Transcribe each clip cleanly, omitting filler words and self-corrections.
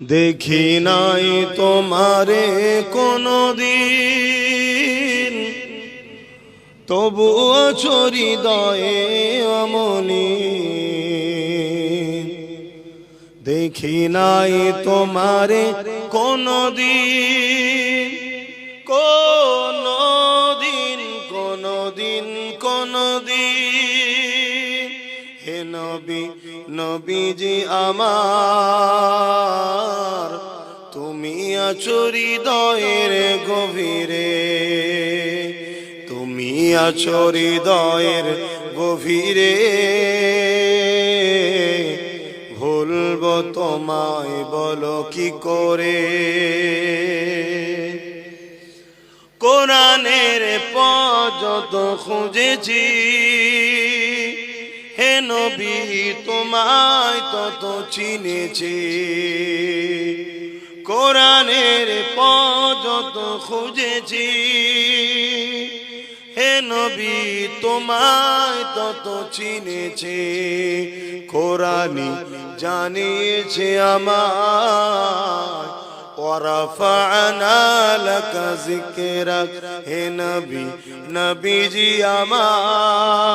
দেখি নাই তোমারে কোনদিন, তবুও হৃদয়ে অমনি। দেখি নাই তোমারে কোনদিন, কোনদিন কোনদিন কোনদিন। হে নবী নবীজি আমার, তুমি আছো হৃদয়ের গভীরে, তুমি আছো হৃদয়ের গভীরে। ভুলবো তোমায় বলো কি করে। কোরআনের পথ যত খুঁজেছি, হে নবী তোমায় তত চিনেছি। কোরআনের পথ যত খুঁজেছি, হে নবী তোমায় তত চিনেছি। কোরআনই জানিয়েছে আমায়, ওয়ারাফা'না লাকা যিকরাক। হে নবী নবীজি আমার,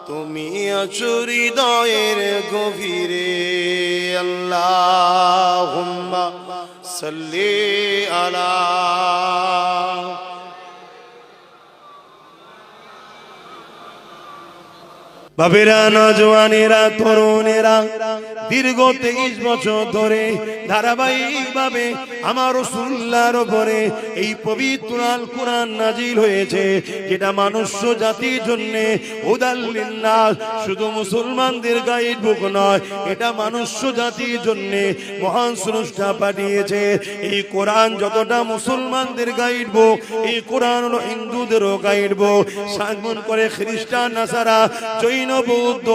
তুমি আছো হৃদয়ের গভীরে। আল্লাহুম্মা সাল্লি আলা। বাবেরা, নওজওয়ানেরা, তরুণেরা দীর্ঘ 23 বছর ধরে ধারাবাহিকভাবে আমার রাসূলুল্লাহর উপরে এই পবিত্র আল কোরআন নাজিল হয়েছে, যেটা মনুষ্য জাতির জন্য হুদাল লিন্নাস, শুধু মুসলমানদের গাইড বুক নয়, এটা মনুষ্য জাতির জন্য মহান স্রষ্টা পাঠিয়েছে। এই কোরআন যতটা মুসলমানদের গাইড বুক, এই কোরআন হলো হিন্দুদেরও গাইড বুক। সাগমন করে খ্রিস্টান, নাসারা, জৈন, বৌদ্ধ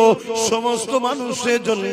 সমস্ত মানুষের জন্য